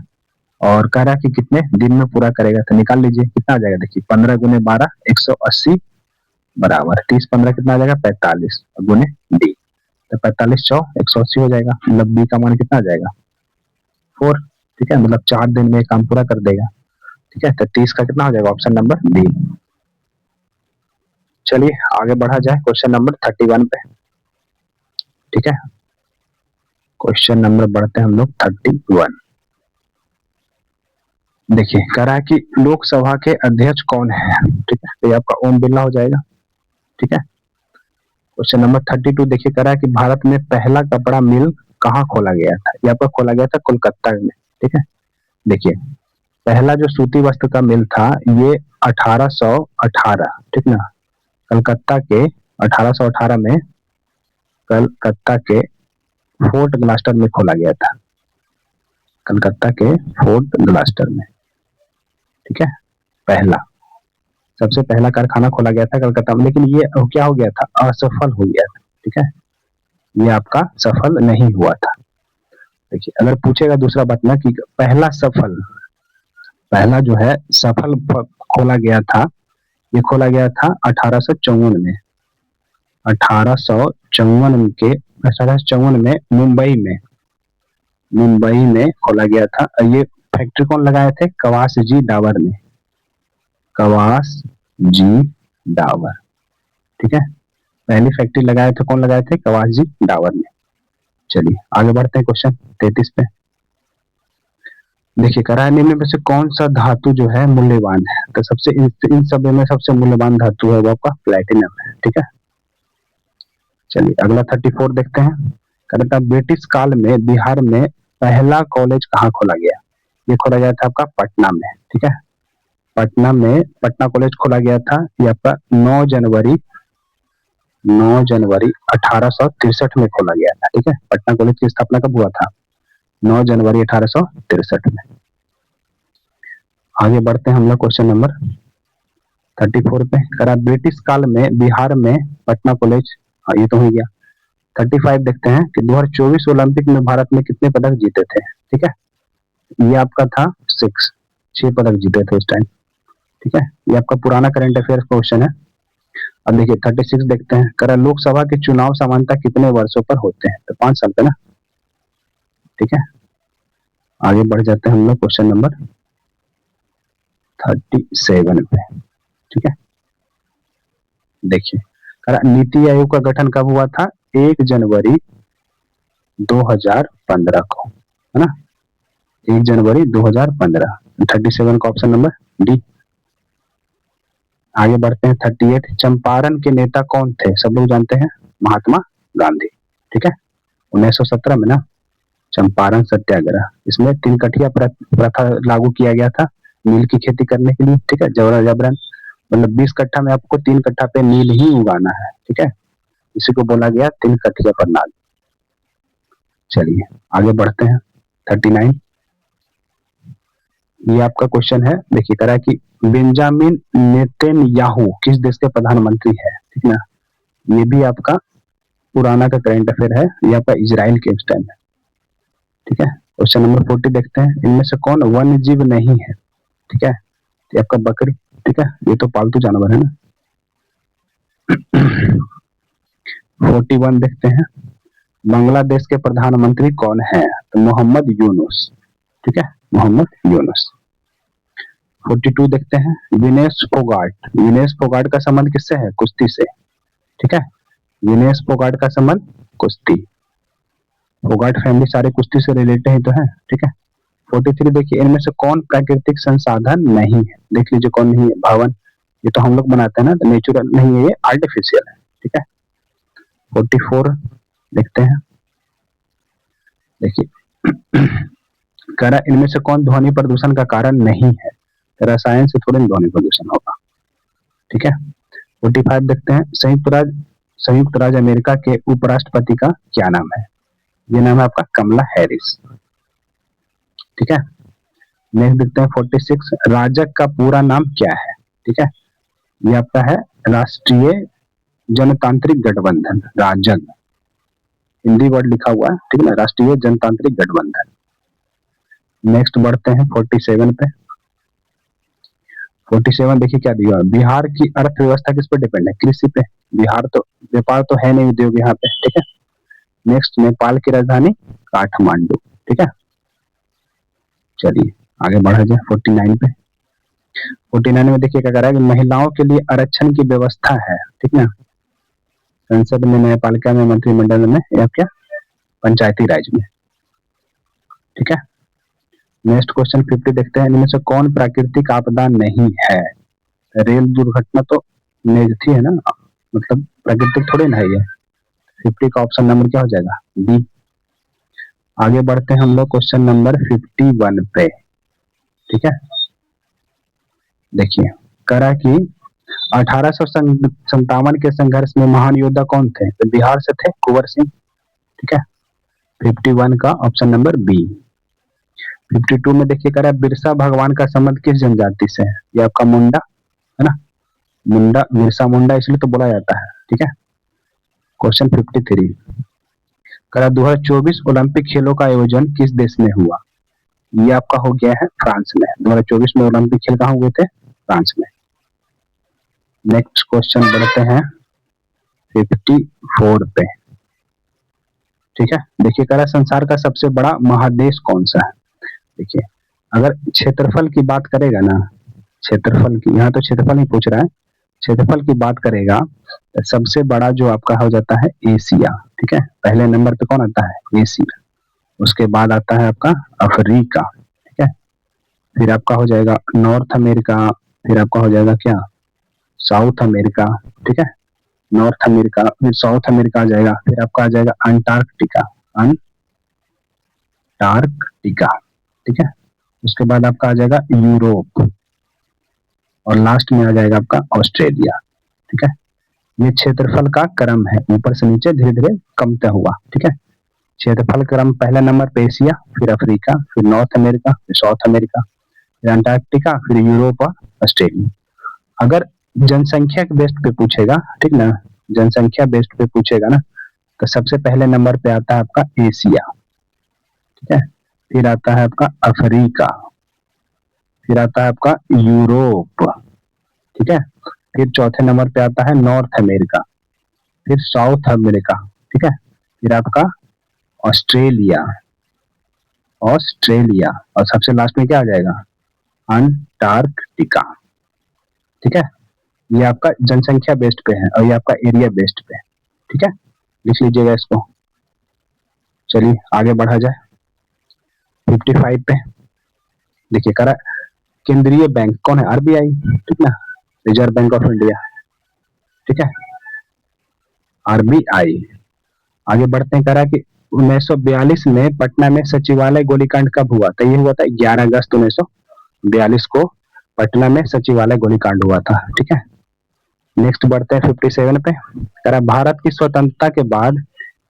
और कह रहा है कि कितने दिन में पूरा करेगा, तो निकाल लीजिए कितना आ जाएगा, देखिए 15 गुने 12 180 बराबर 30 15 कितना आ जाएगा 45 गुने डी, तो 45 चौ 180 हो जाएगा, मतलब बी का मान कितना आ जाएगा 4, ठीक है, मतलब 4 दिन में काम पूरा कर देगा, ठीक है। तो 30 का कितना हो जाएगा ऑप्शन नंबर बी। चलिए आगे बढ़ा जाए क्वेश्चन नंबर 31 पे, ठीक है। क्वेश्चन नंबर बढ़ते हैं हम लोग 31। देखिए कह रहा है कि लोकसभा के अध्यक्ष कौन है, ठीक है, तो ये आपका ओम बिरला हो जाएगा, ठीक है। क्वेश्चन नंबर 32 देखिए कह रहा है कि भारत में पहला कपड़ा मिल कहाँ खोला गया था, ये आपका खोला गया था कोलकाता में, ठीक है। देखिए पहला जो सूती वस्त्र का मिल था ये 1818, ठीक ना, कलकत्ता के 1818 में कलकत्ता के फोर्ट ग्लास्टर में खोला गया था, कलकत्ता के फोर्ट ग्लास्टर में, ठीक है, पहला सबसे पहला कारखाना खोला गया था कलकत्ता में, लेकिन ये क्या हो गया था, असफल हो गया था, ठीक है, ये आपका सफल नहीं हुआ था। देखिए अगर पूछेगा दूसरा बात ना कि पहला सफल, पहला जो है सफल खोला गया था, ये खोला गया था 1854 में, 1854 के 1854 में मुंबई में खोला गया था। ये फैक्ट्री कौन लगाए थे, कवास जी डावर ने, कवास जी डावर, ठीक है, पहली फैक्ट्री लगाए थे, कौन लगाए थे, कवास जी डावर ने। चलिए आगे बढ़ते हैं क्वेश्चन 33 पे। देखिए कह रहा है निम्न में से कौन सा धातु जो है मूल्यवान है, तो सबसे इन सब में सबसे मूल्यवान धातु है वो आपका प्लेटिनम है, ठीक है। चलिए अगला 34 देखते हैं। कहता ब्रिटिश काल में बिहार में पहला कॉलेज कहाँ खोला गया, ये खोला गया था आपका पटना में, ठीक है, पटना में पटना कॉलेज खोला गया था, ये आपका 9 जनवरी 1863 में खोला गया था, ठीक है। पटना कॉलेज की स्थापना कब हुआ था, 9 जनवरी 1863 में। आगे बढ़ते हैं हम लोग क्वेश्चन नंबर 34 पे। करा ब्रिटिश काल में बिहार में पटना कॉलेज, हाँ ये तो हो गया। 35 देखते हैं कि 2024 ओलंपिक में भारत में कितने पदक जीते थे, ठीक है, ये आपका था 6 पदक जीते थे उस टाइम, ठीक है, ये आपका पुराना करंट अफेयर्स क्वेश्चन है। अब देखिए 36 देखते हैं। करा लोकसभा के चुनाव सामान्यतः कितने वर्षों पर होते हैं, तो 5 साल पे ना, ठीक है। आगे बढ़ जाते हैं हम लोग क्वेश्चन नंबर 37 पे, ठीक है। देखिए नीति आयोग का गठन कब हुआ था, 1 जनवरी 2015 को, है ना, 1 जनवरी 2015। 37 का ऑप्शन नंबर डी। आगे बढ़ते हैं 38। चंपारण के नेता कौन थे, सब लोग जानते हैं, महात्मा गांधी, ठीक है। 1917 में ना चंपारण सत्याग्रह, इसमें 3 कठिया प्रथा लागू किया गया था नील की खेती करने के लिए, ठीक है, जबरन मतलब 20 कट्ठा में आपको 3 कट्ठा पे नील ही उगाना है, ठीक है, इसी को बोला गया 3 कठिया प्रणाली। चलिए आगे बढ़ते हैं 39। ये आपका क्वेश्चन है, देखिए कह रहा है कि बेंजामिन नेतन्याहू किस देश के प्रधानमंत्री है, ठीक ना, ये भी आपका पुराना का करंट अफेयर है, ये आपका इजराइल के उस टाइम है, ठीक है। क्वेश्चन नंबर 40 देखते हैं। इनमें से कौन वन्य जीव नहीं है, ठीक है, ये आपका बकरी, ठीक है, ये तो पालतू जानवर है ना। 41 देखते हैं। बांग्लादेश के प्रधानमंत्री कौन है? तो मोहम्मद यूनुस, ठीक है, मोहम्मद यूनुस। 42 देखते हैं, विनेश फोगाट। विनेश फोगाट का संबंध किससे है? कुश्ती से, ठीक है, विनेश फोगाट का संबंध कुश्ती। फोगाट फैमिली सारे कुश्ती से रिलेटेड ही तो है, ठीक है। 43 देखिए, इनमें से कौन प्राकृतिक संसाधन नहीं है? देख लीजिए कौन नहीं है। भवन, ये तो हम लोग बनाते हैं ना, तो नेचुरल नहीं है, ये आर्टिफिशियल है, ठीक है। 44 देखते हैं, देखिए करा इनमें से कौन ध्वनि प्रदूषण का कारण नहीं है? रसायन से थोड़े ध्वनि प्रदूषण होगा, ठीक है। 45 देखते हैं, संयुक्त राज्य अमेरिका के उपराष्ट्रपति का क्या नाम है? ये नाम है आपका कमला हैरिस, ठीक है। नेक्स्ट देखते हैं 46, राजग का पूरा नाम क्या है? ठीक है, ये आपका है राष्ट्रीय जनतांत्रिक गठबंधन, राजग, हिंदी वर्ड लिखा हुआ है, ठीक है ना, राष्ट्रीय जनतांत्रिक गठबंधन। नेक्स्ट बढ़ते हैं 47 पे। 47 देखिए क्या दिया, बिहार की अर्थव्यवस्था किस पे डिपेंड है? कृषि पे। बिहार तो व्यापार तो है नहीं, उद्योग यहाँ पे, ठीक है। नेक्स्ट, नेपाल की राजधानी काठमांडू, ठीक है। चलिए आगे बढ़ा जाए 49 पे। 49 में देखिए क्या कर रहा है कि महिलाओं के लिए आरक्षण की व्यवस्था है, ठीक ना, संसद में, न्यायपालिका में, मंत्रिमंडल में या क्या पंचायती राज में, ठीक है। नेक्स्ट क्वेश्चन 50 देखते हैं, इनमें से कौन प्राकृतिक आपदा नहीं है? रेल दुर्घटना तो नेगथी है ना, मतलब प्राकृतिक थोड़ी ना है ये। 50 का ऑप्शन नंबर क्या हो जाएगा? बी। आगे बढ़ते हैं हम लोग क्वेश्चन नंबर 51 पे, ठीक है। देखिए करा कि 1857 के संघर्ष में महान योद्धा कौन थे? तो बिहार से थे कुंवर सिंह, ठीक है। 51 का ऑप्शन नंबर बी। 52 में देखिए करा बिरसा भगवान का संबंध किस जनजाति से है? ये आपका मुंडा है ना, मुंडा, बिरसा मुंडा इसलिए तो बोला जाता है, ठीक है। क्वेश्चन 53 करा 2024 ओलंपिक खेलों का आयोजन किस देश में हुआ? ये आपका हो गया है फ्रांस में। 2024 में ओलंपिक खेल कहाँ हुए थे? फ्रांस में। नेक्स्ट क्वेश्चन बढ़ते हैं 54 पे, ठीक है। देखिए कह रहा संसार का सबसे बड़ा महादेश कौन सा है? देखिए अगर क्षेत्रफल की बात करेगा ना, क्षेत्रफल की, यहाँ तो क्षेत्रफल नहीं पूछ रहा है, क्षेत्रफल की बात करेगा तो सबसे बड़ा जो आपका हो जाता है एशिया, ठीक है। पहले नंबर पे कौन आता है? एशिया। उसके बाद आता है आपका अफ्रीका, ठीक है। फिर आपका हो जाएगा नॉर्थ अमेरिका, फिर आपका हो जाएगा क्या साउथ अमेरिका, ठीक है। नॉर्थ अमेरिका, फिर साउथ अमेरिका आ जाएगा, फिर आपका आ जाएगा अंटार्कटिका, अंटार्कटिका, ठीक है। उसके बाद आपका आ जाएगा यूरोप और लास्ट में आ जाएगा आपका ऑस्ट्रेलिया, ठीक है। ये क्षेत्रफल का क्रम है, ऊपर से नीचे धीरे धीरे कमता हुआ, ठीक है। क्षेत्रफल क्रम पहला नंबर पे एशिया, फिर अफ्रीका, फिर नॉर्थ अमेरिका, फिर साउथ अमेरिका, फिर अंटार्कटिका, फिर यूरोप और ऑस्ट्रेलिया। अगर जनसंख्या के बेस्ट पे पूछेगा, ठीक ना, जनसंख्या बेस्ट पे पूछेगा ना, तो सबसे पहले नंबर पे आता है आपका एशिया, ठीक है। फिर आता है आपका अफ्रीका, फिर आता है आपका यूरोप, ठीक है। फिर चौथे नंबर पे आता है नॉर्थ अमेरिका, फिर साउथ अमेरिका, ठीक है। फिर आपका ऑस्ट्रेलिया, ऑस्ट्रेलिया और सबसे लास्ट में क्या आ जाएगा? अंटार्कटिका, ठीक है। ये आपका जनसंख्या बेस्ड पे है और ये आपका एरिया बेस्ड पे है, ठीक है। लिख लीजिएगा इसको। चलिए आगे बढ़ा जाए 55 पे। देखिए करा केंद्रीय बैंक कौन है? आरबीआई, ठीक ना, रिजर्व बैंक ऑफ इंडिया, ठीक है, आरबीआई। आगे बढ़ते हैं, करा कि 1942 में पटना में सचिवालय गोलीकांड कब हुआ? तो ये हुआ था 11 अगस्त 1942 को पटना में सचिवालय गोलीकांड हुआ था, ठीक है। नेक्स्ट बढ़ते हैं 57 पे। करा भारत की स्वतंत्रता के बाद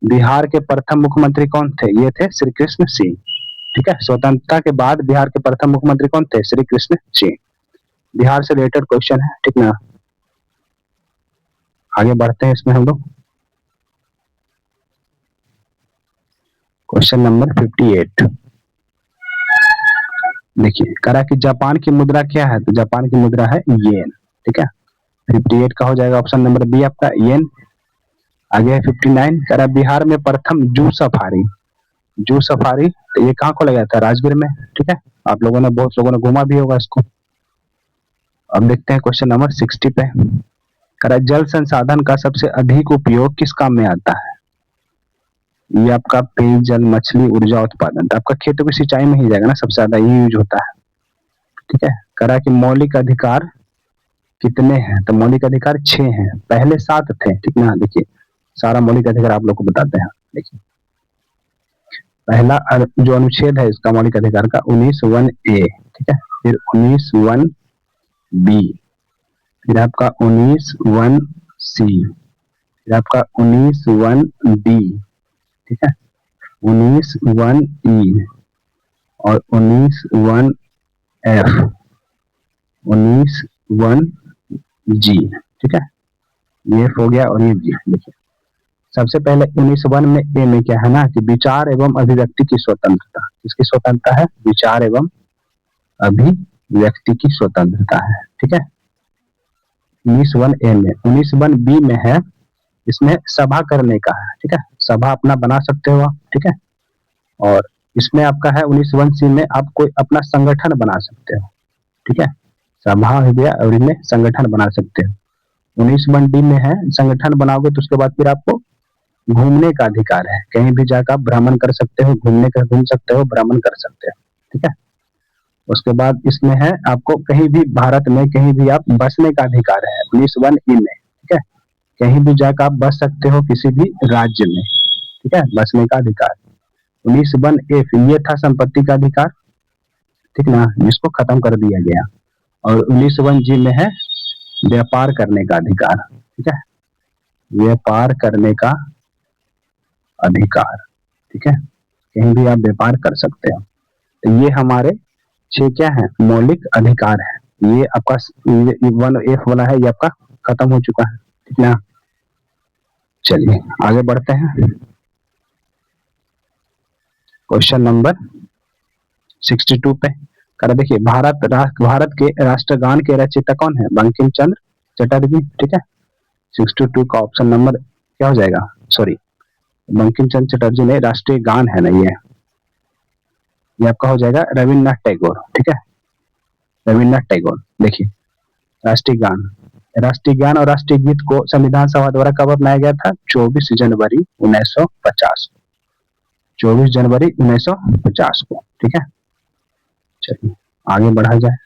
बिहार के प्रथम मुख्यमंत्री कौन थे? ये थे श्री कृष्ण सिंह, ठीक है। स्वतंत्रता के बाद बिहार के प्रथम मुख्यमंत्री कौन थे? श्री कृष्ण सिंह। बिहार से रिलेटेड क्वेश्चन है, ठीक ना। आगे बढ़ते हैं इसमें हम लोग क्वेश्चन नंबर 58। देखिए करा कि जापान की मुद्रा क्या है? तो जापान की मुद्रा है येन, ठीक है। 58 का हो जाएगा ऑप्शन नंबर बी आपका येन। आगे है 59 कह रहा बिहार में प्रथम जू सफारी। जू सफारी तो ये कहाँ खोला गया था? राजगीर में। ठीक है, आप लोगों ने, बहुत लोगों ने घूमा भी होगा इसको। अब देखते हैं क्वेश्चन नंबर 60 पे। कह रहा जल संसाधन का सबसे अधिक उपयोग किस काम में आता है? ये आपका पेयजल, मछली, ऊर्जा उत्पादन। तो आपका खेतों की सिंचाई में ही जाएगा ना, सबसे ज्यादा ये यूज होता है। ठीक है, कह रहा कि मौलिक अधिकार कितने हैं? तो मौलिक अधिकार 6 हैं, पहले 7 थे। ठीक ना, देखिए सारा मौलिक अधिकार आप लोग को बताते हैं। देखिए पहला जो अनुच्छेद है इसका मौलिक अधिकार का 19(1)A। ठीक है, फिर 19(1)B, फिर आपका 19(1)C, फिर आपका 19(1)D। ठीक है, 19(1)E और 19(1)F, 19(1)G। ठीक है, ये हो गया और ये G। देखिए सबसे पहले 19(1) में ए में क्या है ना कि विचार एवं अभिव्यक्ति की स्वतंत्रता। किसकी स्वतंत्रता है? विचार एवं अभिव्यक्ति की स्वतंत्रता है। ठीक है, 19(1)A में। 19(1)B में है, इसमें सभा करने का है। ठीक है, सभा अपना बना सकते हो आप। ठीक है, और इसमें आपका है 19(1)C में आप कोई अपना संगठन बना सकते हो। ठीक है, सभा हो गया और इनमें संगठन बना सकते हो। 19(1)D में है, संगठन बनाओगे तो उसके बाद फिर आपको घूमने का अधिकार है, कहीं भी जाकर आप भ्रमण कर सकते हो, घूम सकते हो, भ्रमण कर सकते हो। ठीक है, उसके बाद इसमें है आपको कहीं भी भारत में कहीं भी आप बसने का अधिकार है 19(1)E में। ठीक है, कहीं भी जाकर आप बस सकते हो किसी भी राज्य में। ठीक है, बसने का अधिकार। 19(1)F ये था संपत्ति का अधिकार। ठीक ना, जिसको खत्म कर दिया गया। और 19(1)G में है व्यापार करने का अधिकार। ठीक है, व्यापार करने का अधिकार। ठीक है, कहीं भी आप व्यापार कर सकते हो। तो ये हमारे 6 क्या है? मौलिक अधिकार है। ये आपका 1F वाला है, ये आपका खत्म हो चुका है। ठीक ना, चलिए आगे बढ़ते हैं। क्वेश्चन नंबर 62 पे कर देखिए भारत के राष्ट्रगान के रचयिता कौन है? बंकिम चंद्र चटर्जी। ठीक है, 62 का ऑप्शन नंबर क्या हो जाएगा? सॉरी, बंकिम चंद्र चटर्जी ने राष्ट्रीय गान है ना, ये आपका हो जाएगा रविन्द्रनाथ टैगोर। ठीक है, रविन्द्रनाथ टैगोर। देखिए राष्ट्रीय गान और राष्ट्रीय गीत को संविधान सभा द्वारा कब अपनाया गया था? 24 जनवरी 1950। 24 जनवरी 1950 को। ठीक है, चलिए आगे बढ़ा जाए।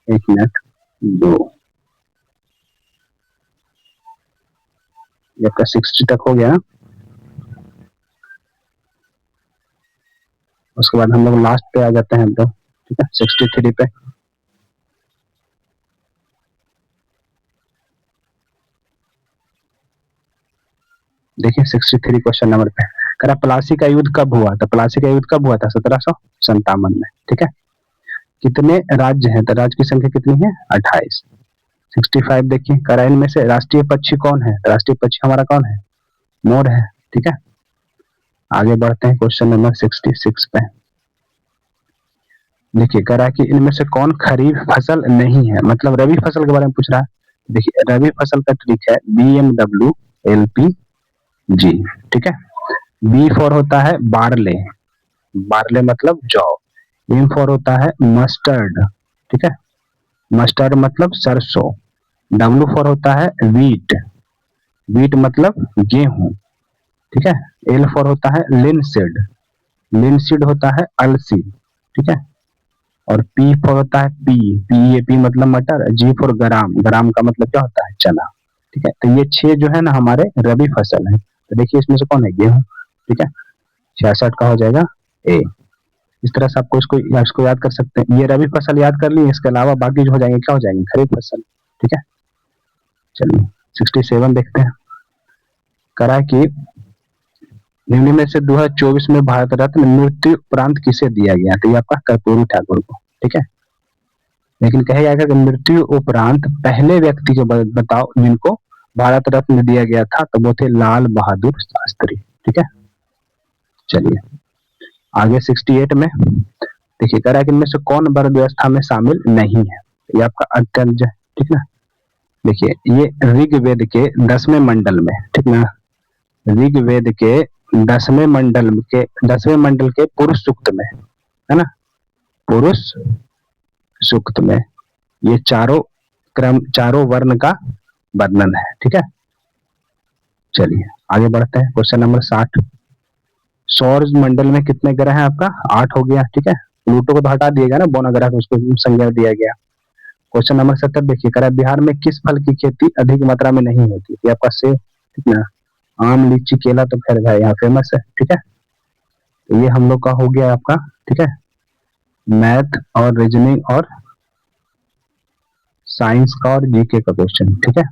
एक मिनट, 2, ये आपका 60 तक हो गया। उसके बाद हम लोग लास्ट पे आ जाते हैं तो। ठीक है, 63 पे। देखिए 63 क्वेश्चन नंबर पे करा प्लासी का युद्ध कब हुआ? तो प्लासी का युद्ध कब हुआ था? 1757 में। ठीक है, कितने राज्य हैं? तो राज्य की संख्या कितनी है? 28। 65 देखिए करा इनमें से राष्ट्रीय पक्षी कौन है? तो राष्ट्रीय पक्षी हमारा कौन है? मोर है। ठीक है, आगे बढ़ते हैं क्वेश्चन नंबर 66 पे। देखिए कह रहा है कि इनमें से कौन खरीफ फसल नहीं है? मतलब रबी फसल के बारे में पूछ रहा है। देखिए रबी फसल का ट्रिक है BMW LP G। ठीक है, बी फॉर होता है बार्ले, बार्ले मतलब जौ। एम फॉर होता है मस्टर्ड। ठीक है, मस्टर्ड मतलब सरसों। डब्ल्यू फॉर होता है वीट, वीट मतलब गेहूं। ठीक है, एल फॉर होता है लिनसीड, लिनसीड होता है अलसी। ठीक है, और पी फॉर होता है पी मतलब मटर। जी फॉर ग्राम, ग्राम का मतलब क्या होता है? चना। ठीक है, तो ये 6 जो है ना हमारे रबी फसल है। तो देखिए इसमें से कौन है? गेहूं। ठीक है, 66 का हो जाएगा ए। इस तरह से आपको इसको याद कर सकते हैं। ये रबी फसल याद कर ली, इसके अलावा बाकी जो हो जाएंगे क्या हो जाएंगे? खरीफ फसल। ठीक है, चलिए 67 देखते हैं। करा कि निम्न में से 2024 में भारत रत्न मृत्यु उपरांत किसे दिया गया? तो ये आपका कर्पूरी ठाकुर को। ठीक है, लेकिन कहा जाएगा कि मृत्यु उपरांत पहले व्यक्ति को बताओ जिनको भारत रत्न दिया गया था, तो वो थे लाल बहादुर शास्त्री। ठीक है, चलिए आगे 68 में देखिए कह रहा है कि इनमें से कौन वर्ण व्यवस्था में शामिल नहीं है। ये आपका अत्यंत, ठीक ना। देखिए ये ऋग्वेद के 10वें मंडल में, ठीक ना, ऋग्वेद के 10वें मंडल के पुरुष सूक्त में, है ना, पुरुष सूक्त में ये चारों वर्ण का वर्णन है। ठीक है, चलिए आगे बढ़ते हैं। क्वेश्चन नंबर 60, सौर मंडल में कितने ग्रह हैं? आपका 8 हो गया। ठीक है, प्लूटो को तो हटा दिएगा ना, बोना ग्रह उसको संज्ञा दिया गया। क्वेश्चन नंबर 70 देखिए, कह रहा है बिहार में किस फल की खेती अधिक मात्रा में नहीं होती? ये आपका सेब, ठीक ना, आम, लीची, केला तो खैर भाई यहाँ फेमस है। ठीक है, तो ये हम लोग का हो गया आपका, ठीक है, मैथ और रीजनिंग और साइंस का और जीके का क्वेश्चन। ठीक है,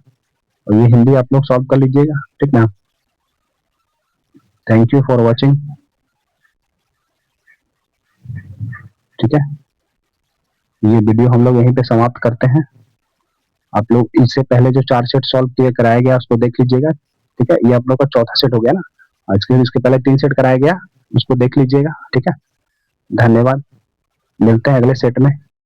और ये हिंदी आप लोग सॉल्व कर लीजिएगा। ठीक ना, थैंक यू फॉर वॉचिंग। ठीक है, ये वीडियो हम लोग यहीं पे समाप्त करते हैं। आप लोग इससे पहले जो 4 सेट सॉल्व किए कराया गया उसको देख लीजिएगा। ठीक है, ये आप लोग का चौथा सेट हो गया ना, आज के इसके पहले 3 सेट कराया गया, उसको देख लीजिएगा। ठीक है, धन्यवाद, मिलते हैं अगले सेट में।